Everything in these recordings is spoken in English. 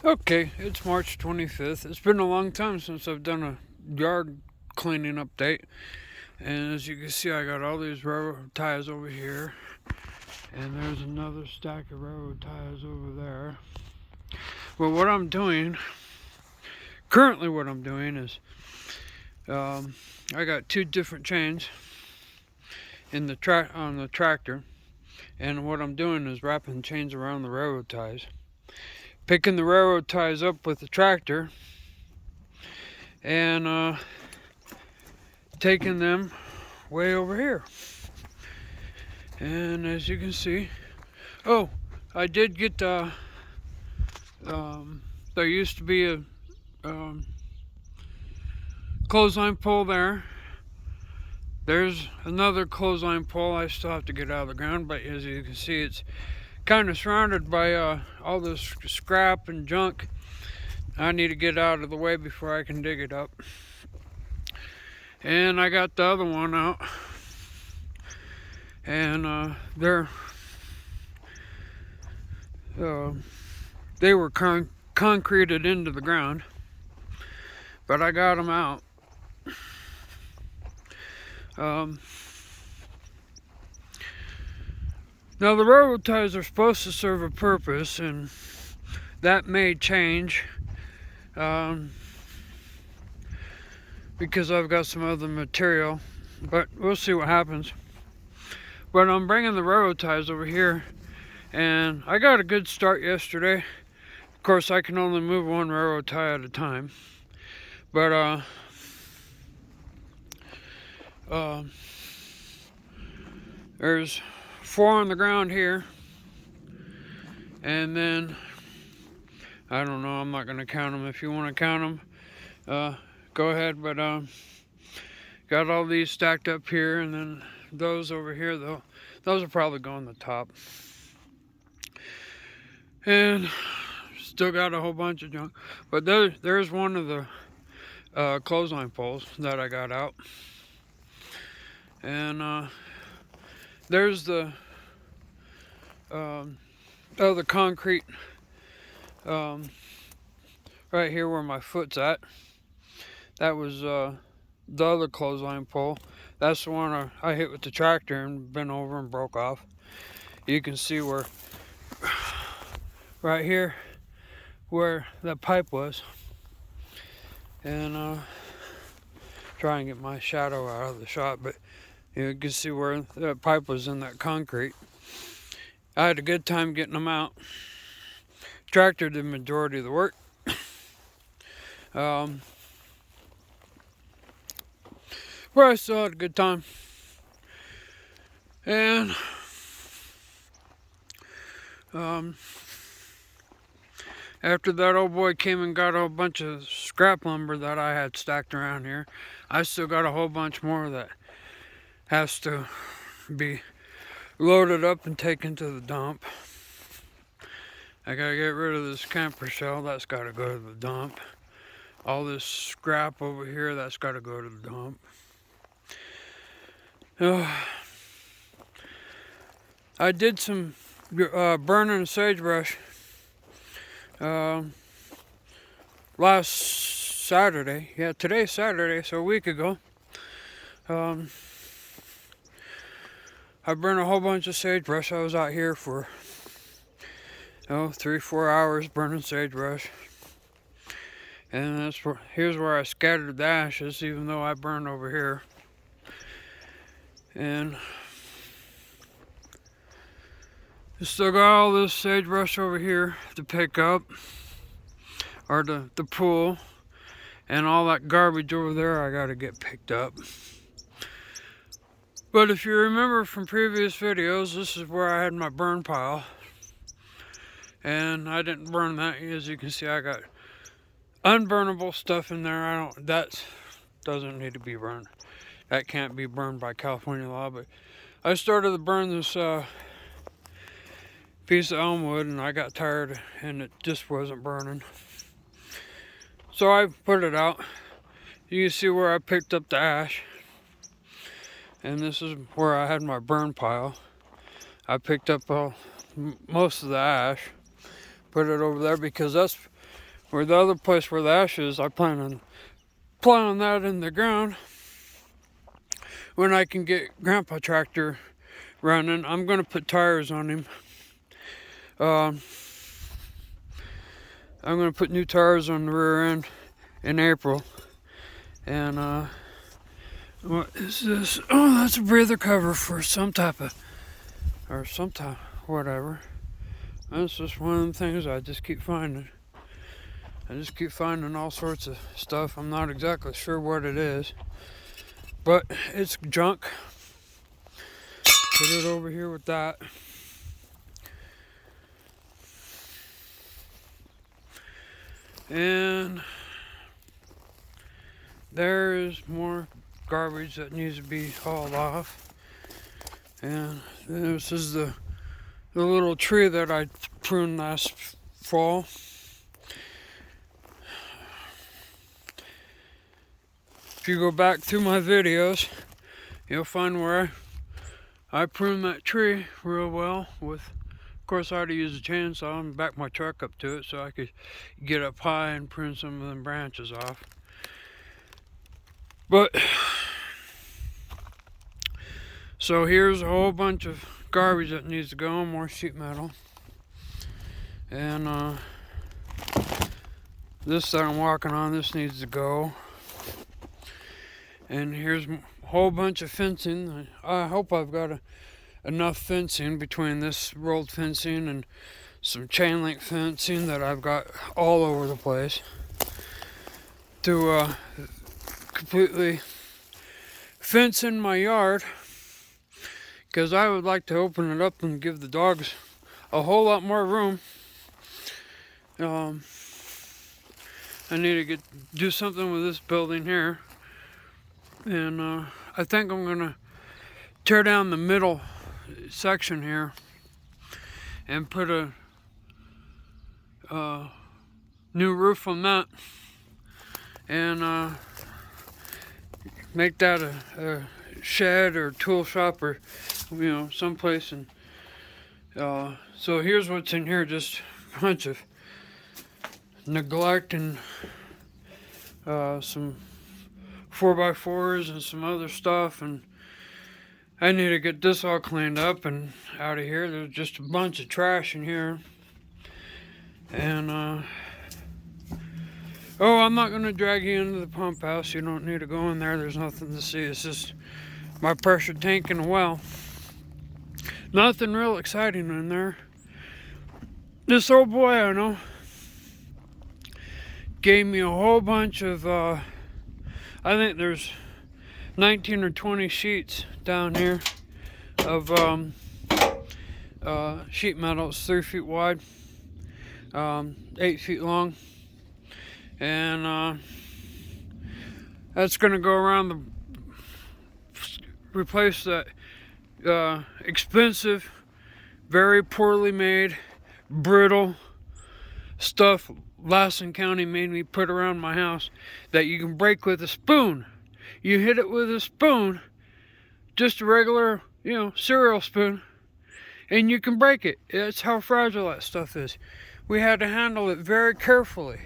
Okay, it's March 25th. It's been a long time since I've done a yard cleaning update. And as you can see, I got all these railroad ties over here. And there's another stack of railroad ties over there. Well, currently what I'm doing is, I got two different chains in on the tractor. And what I'm doing is wrapping chains around the railroad ties. Picking the railroad ties up with the tractor and taking them way over here. And as you can see, oh, I did get there used to be a um, clothesline pole there. There's another clothesline pole I still have to get out of the ground, but as you can see, it's kind of surrounded by all this scrap and junk. I need to get out of the way before I can dig it up. And I got the other one out, and they were concreted into the ground, but I got them out. Now the railroad ties are supposed to serve a purpose, and that may change because I've got some other material, but we'll see what happens. But I'm bringing the railroad ties over here, and I got a good start yesterday. Of course, I can only move one railroad tie at a time, but there's 4 on the ground here, and then I don't know, I'm not gonna count them. If you want to count them, go ahead, but got all these stacked up here, and then those over here, though, those will probably go on the top. And still got a whole bunch of junk, but there's one of the clothesline poles that I got out, and there's the other concrete right here where my foot's at. That was the other clothesline pole. That's the one I hit with the tractor and bent over and broke off. You can see where right here where that pipe was, and try and get my shadow out of the shot, but you can see where that pipe was in that concrete. I had a good time getting them out. Tractor did the majority of the work. But I still had a good time. And after that old boy came and got a whole bunch of scrap lumber that I had stacked around here, I still got a whole bunch more that has to be loaded up and taken to the dump. I gotta get rid of this camper shell, that's gotta go to the dump. All this scrap over here, that's gotta go to the dump. I did some burning sagebrush last Saturday. Yeah, today's Saturday, so a week ago. I burned a whole bunch of sagebrush. I was out here for 3-4 hours burning sagebrush. And here's where I scattered the ashes, even though I burned over here. And I still got all this sagebrush over here to pick up, or to pull, and all that garbage over there I gotta get picked up. But if you remember from previous videos, this is where I had my burn pile, and I didn't burn that. As you can see, I got unburnable stuff in there. That doesn't need to be burned. That can't be burned by California law. But I started to burn this piece of elm wood, and I got tired, and it just wasn't burning. So I put it out. You can see where I picked up the ash, and this is where I had my burn pile. I picked up most of the ash, put it over there, because that's Where the other place where the ash is, I plan on plowing that in the ground when I can get Grandpa tractor running. I'm gonna put tires on him. I'm gonna put new tires on the rear end in April. And what is this? Oh, that's a breather cover for some type of, or some type, whatever. That's just one of the things I just keep finding. I just keep finding all sorts of stuff. I'm not exactly sure what it is, but it's junk. Put it over here with that. And there's more garbage that needs to be hauled off. And this is the little tree that I pruned last fall. If you go back through my videos, you'll find where I pruned that tree real well with, of course I had to use a chainsaw and back my truck up to it so I could get up high and prune some of them branches off. But, so here's a whole bunch of garbage that needs to go, more sheet metal. And this that I'm walking on, this needs to go. And here's a whole bunch of fencing. I hope I've got enough fencing between this rolled fencing and some chain link fencing that I've got all over the place to completely fence in my yard, because I would like to open it up and give the dogs a whole lot more room. I need to do something with this building here. And I think I'm gonna tear down the middle section here and put a new roof on that, and make that a shed or tool shop, or someplace. And so here's what's in here: just a bunch of neglect and some 4x4s and some other stuff, and I need to get this all cleaned up and out of here. There's just a bunch of trash in here. And oh, I'm not gonna drag you into the pump house. You don't need to go in there. There's nothing to see. It's just my pressure tank and a well. Nothing real exciting in there. This old boy I know gave me a whole bunch of I think there's 19 or 20 sheets down here of sheet metal. It's 3 feet wide, 8 feet long, and that's gonna go around replace that expensive, very poorly made, brittle stuff Lassen County made me put around my house that you can break with a spoon. You hit it with a spoon, just a regular, cereal spoon, and you can break it. That's how fragile that stuff is. We had to handle it very carefully.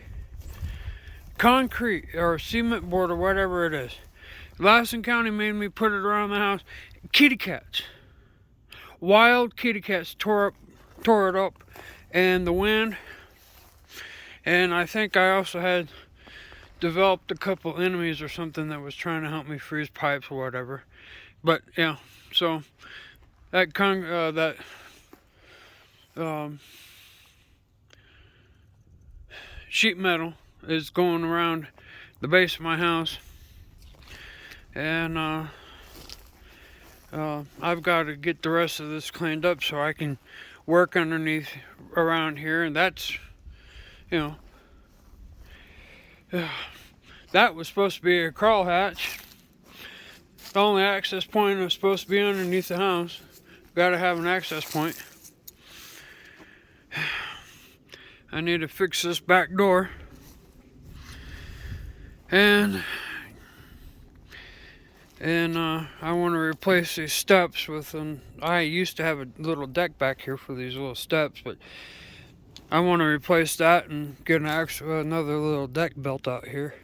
Concrete or cement board or whatever it is. Lassen County made me put it around the house. Kitty cats, wild kitty cats tore it up, and the wind. And I think I also had developed a couple enemies or something that was trying to help me freeze pipes or whatever. But yeah, so that sheet metal is going around the base of my house, and I've got to get the rest of this cleaned up so I can work underneath around here. And that's, that was supposed to be a crawl hatch. The only access point was supposed to be underneath the house. Got to have an access point. I need to fix this back door, and I want to replace these steps with I used to have a little deck back here for these little steps, but I want to replace that and get another little deck built out here,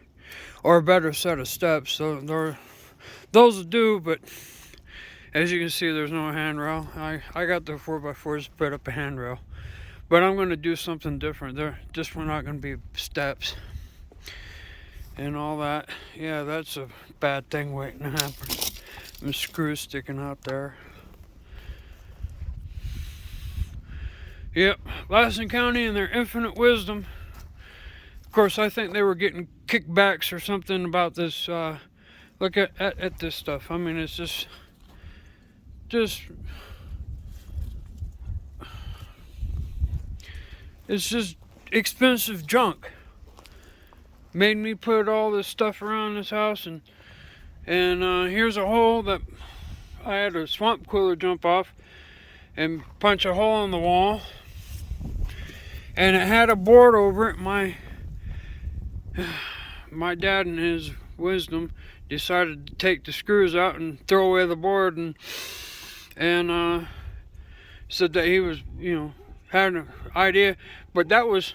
or a better set of steps. So those will do, but as you can see, there's no handrail. I got the 4x4s to put up a handrail, but I'm going to do something different. We're not going to be steps and all that. Yeah, that's a bad thing waiting to happen. Some screws sticking out there. Yep, Lassen County and their infinite wisdom. Of course, I think they were getting kickbacks or something about this. Look at this stuff. I mean, it's just it's just expensive junk. Made me put all this stuff around this house, and here's a hole that I had a swamp cooler jump off and punch a hole in the wall, and it had a board over it. My dad, in his wisdom, decided to take the screws out and throw away the board, and said that he was, had an idea, but that was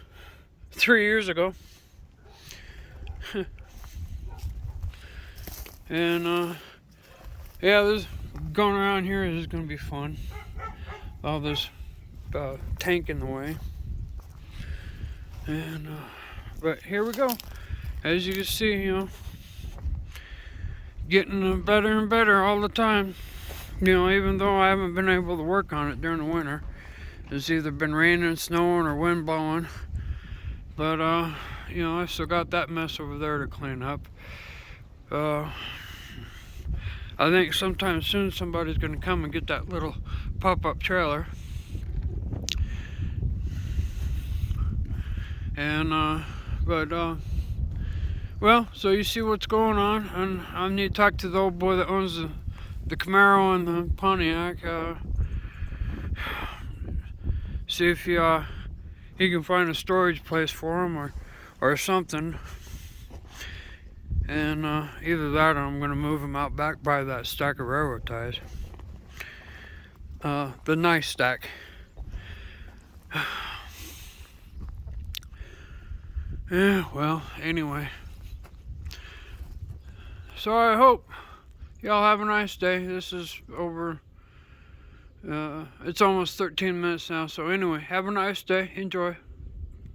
3 years ago. And yeah, this going around here is going to be fun. All this tank in the way, and but here we go. As you can see, getting better and better all the time. Even though I haven't been able to work on it during the winter, it's either been raining, snowing, or wind blowing. But I still got that mess over there to clean up. I think sometime soon somebody's going to come and get that little pop-up trailer. And well, so you see what's going on, and I need to talk to the old boy that owns the Camaro and the Pontiac. See if he can find a storage place for them or something. And either that or I'm going to move him out back by that stack of railroad ties. The nice stack. Yeah, well, anyway. So I hope y'all have a nice day. This is over. It's almost 13 minutes now. So anyway, have a nice day. Enjoy.